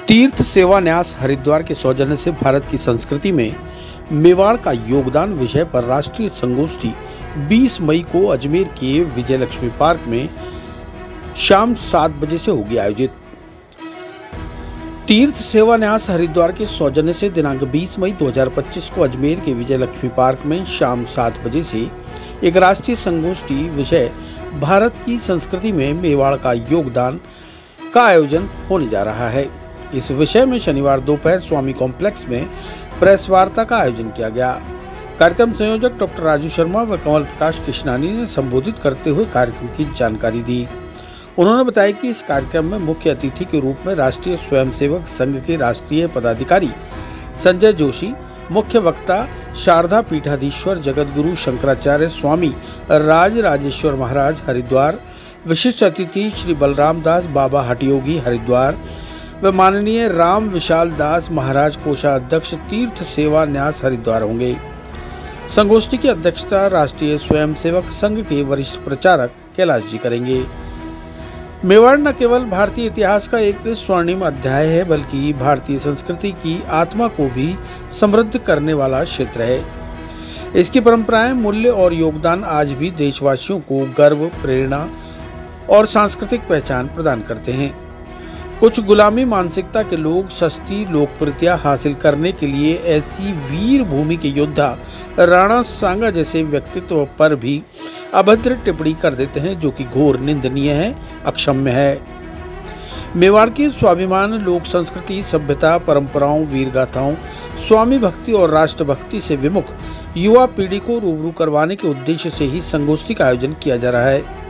तीर्थ सेवा न्यास हरिद्वार के सौजन्य से भारत की संस्कृति में मेवाड़ का योगदान विषय पर राष्ट्रीय संगोष्ठी 20 मई को अजमेर के विजयलक्ष्मी पार्क में शाम 7 बजे से होगी आयोजित। तीर्थ सेवा न्यास हरिद्वार के सौजन्य से दिनांक 20 मई 2025 को अजमेर के विजयलक्ष्मी पार्क में शाम 7 बजे से एक राष्ट्रीय संगोष्ठी विषय भारत की संस्कृति में मेवाड़ का योगदान का आयोजन होने जा रहा है। इस विषय में शनिवार दोपहर स्वामी कॉम्प्लेक्स में प्रेस वार्ता का आयोजन किया गया। कार्यक्रम संयोजक डॉक्टर राजू शर्मा व कमल प्रकाश कृष्णानी ने संबोधित करते हुए कार्यक्रम की जानकारी दी। उन्होंने बताया कि इस कार्यक्रम में मुख्य अतिथि के रूप में राष्ट्रीय स्वयंसेवक संघ के राष्ट्रीय पदाधिकारी संजय जोशी, मुख्य वक्ता शारदा पीठाधीश्वर जगतगुरु शंकराचार्य स्वामी राज राजेश्वर महाराज हरिद्वार, विशिष्ट अतिथि श्री बलराम दास बाबा हठयोगी हरिद्वार व माननीय राम विशाल दास महाराज कोषाध्यक्ष तीर्थ सेवा न्यास हरिद्वार होंगे। संगोष्ठी की अध्यक्षता राष्ट्रीय स्वयंसेवक संघ के वरिष्ठ प्रचारक कैलाश जी करेंगे। मेवाड़ न केवल भारतीय इतिहास का एक स्वर्णिम अध्याय है, बल्कि भारतीय संस्कृति की आत्मा को भी समृद्ध करने वाला क्षेत्र है। इसकी परंपराएं, मूल्य और योगदान आज भी देशवासियों को गर्व, प्रेरणा और सांस्कृतिक पहचान प्रदान करते हैं। कुछ गुलामी मानसिकता के लोग सस्ती लोकप्रियता हासिल करने के लिए ऐसी वीर भूमि के योद्धा राणा सांगा जैसे व्यक्तित्व पर भी अभद्र टिप्पणी कर देते हैं, जो कि घोर निंदनीय है, अक्षम्य है। मेवाड़ की स्वाभिमान, लोक संस्कृति, सभ्यता, परंपराओं, वीर गाथाओं, स्वामी भक्ति और राष्ट्रभक्ति से विमुख युवा पीढ़ी को रूबरू करवाने के उद्देश्य से ही संगोष्ठी का आयोजन किया जा रहा है।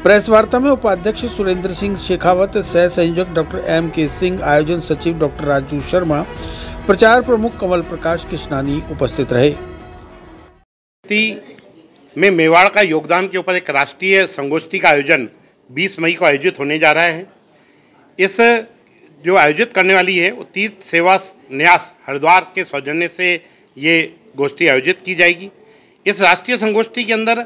प्रेस वार्ता में उपाध्यक्ष सुरेंद्र सिंह शेखावत, सह संयोजक डॉक्टर M.K. सिंह, आयोजन सचिव डॉक्टर राजू शर्मा, प्रचार प्रमुख कमल प्रकाश कृष्णानी उपस्थित रहे। में मेवाड़ का योगदान के ऊपर एक राष्ट्रीय संगोष्ठी का आयोजन 20 मई को आयोजित होने जा रहा है। इस जो आयोजित करने वाली है वो तीर्थ सेवा न्यास हरिद्वार के सौजन्य से ये गोष्ठी आयोजित की जाएगी। इस राष्ट्रीय संगोष्ठी के अंदर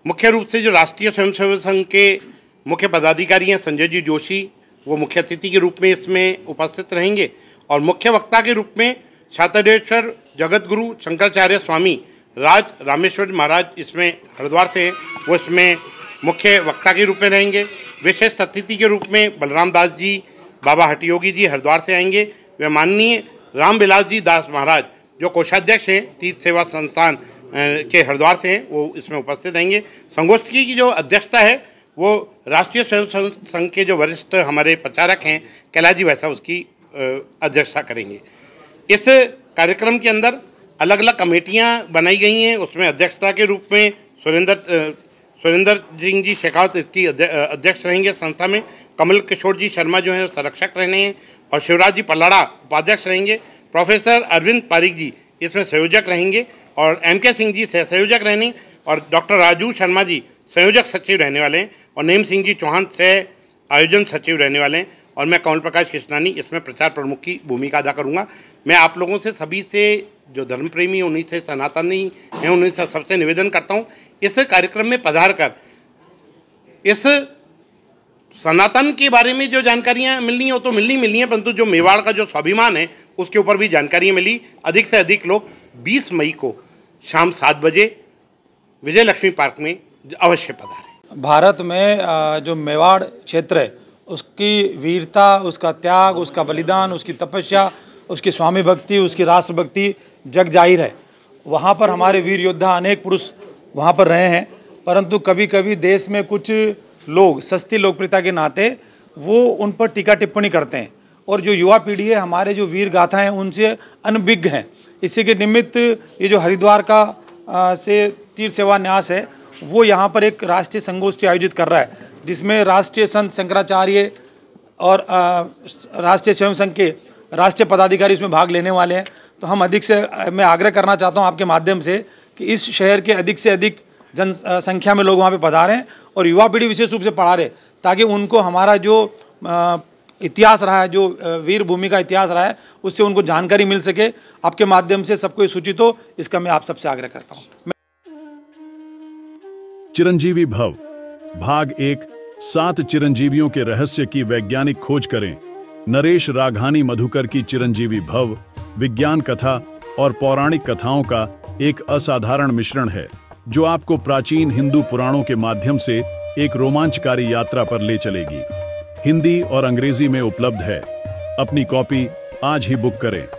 मुख्य रूप से जो राष्ट्रीय स्वयंसेवक संघ के मुख्य पदाधिकारी हैं संजय जी जोशी, वो मुख्य अतिथि के रूप में इसमें उपस्थित रहेंगे और मुख्य वक्ता के रूप में शारदेश्वर जगतगुरु शंकराचार्य स्वामी राज रामेश्वर महाराज इसमें हरिद्वार से हैं, वो इसमें मुख्य वक्ता के रूप में रहेंगे। विशिष्ट अतिथि के रूप में बलराम दास जी बाबा हठयोगी जी हरिद्वार से आएंगे व माननीय राम विलास जी दास महाराज जो कोषाध्यक्ष हैं तीर्थ सेवा संस्थान के हरिद्वार से हैं, वो इसमें उपस्थित रहेंगे। संगोष्ठी की जो अध्यक्षता है वो राष्ट्रीय स्वयंसेवक संघ के जो वरिष्ठ हमारे प्रचारक हैं कैलाश जी वैसा उसकी अध्यक्षता करेंगे। इस कार्यक्रम के अंदर अलग अलग कमेटियां बनाई गई हैं, उसमें अध्यक्षता के रूप में सुरेंद्र सिंह जी शेखावत इसकी अध्यक्ष रहेंगे संस्था में, कमल किशोर जी शर्मा जो हैं संरक्षक रहने हैं और शिवराज जी पल्लाड़ा उपाध्यक्ष रहेंगे। प्रोफेसर अरविंद पारिक जी इसमें संयोजक रहेंगे और M.K. सिंह जी संयोजक रहने और डॉक्टर राजू शर्मा जी संयोजक सचिव रहने वाले हैं और नेम सिंह जी चौहान सह आयोजन सचिव रहने वाले हैं और मैं कमल प्रकाश कृष्णानी इसमें प्रचार प्रमुख की भूमिका अदा करूंगा। मैं आप लोगों से सभी से जो धर्म प्रेमी उन्हीं से सनातनी हैं उन्हीं से सबसे निवेदन करता हूं इस कार्यक्रम में पधार कर इस सनातन के बारे में जो जानकारियां मिलनी है वो तो मिलनी है, परंतु जो मेवाड़ का जो स्वाभिमान है उसके ऊपर भी जानकारियां मिली। अधिक से अधिक लोग 20 मई को शाम 7 बजे विजयलक्ष्मी पार्क में अवश्य पधारें। भारत में जो मेवाड़ क्षेत्र है उसकी वीरता, उसका त्याग, उसका बलिदान, उसकी तपस्या, उसकी स्वामी भक्ति, उसकी राष्ट्र भक्ति जग जाहिर है। वहाँ पर हमारे वीर योद्धा अनेक पुरुष वहाँ पर रहे हैं, परंतु कभी कभी देश में कुछ लोग सस्ती लोकप्रियता के नाते वो उन पर टीका टिप्पणी करते हैं और जो युवा पीढ़ी है हमारे जो वीर गाथा हैं उनसे अनभिज्ञ हैं। इसी के निमित्त ये जो हरिद्वार का से तीर्थ सेवा न्यास है वो यहाँ पर एक राष्ट्रीय संगोष्ठी आयोजित कर रहा है, जिसमें राष्ट्रीय संत शंकराचार्य और राष्ट्रीय स्वयं संघ के राष्ट्रीय पदाधिकारी इसमें भाग लेने वाले हैं। तो हम अधिक से मैं आग्रह करना चाहता हूँ आपके माध्यम से कि इस शहर के अधिक से अधिक जनसंख्या में लोग वहाँ पे पधारें और युवा पीढ़ी विशेष रूप से पढ़ारें, ताकि उनको हमारा जो इतिहास रहा है, जो वीर भूमि का इतिहास रहा है, उससे उनको जानकारी मिल सके। आपके माध्यम से सबको सूचित हो, इसका मैं आप सबसे आग्रह करता हूँ। चिरंजीवी भव भाग 1 7 चिरंजीवियों के रहस्य की वैज्ञानिक खोज करें। नरेश राघानी मधुकर की चिरंजीवी भव, विज्ञान कथा और पौराणिक कथाओं का एक असाधारण मिश्रण है जो आपको प्राचीन हिंदू पुराणों के माध्यम से एक रोमांचकारी यात्रा पर ले चलेगी। हिंदी और अंग्रेजी में उपलब्ध है। अपनी कॉपी आज ही बुक करें।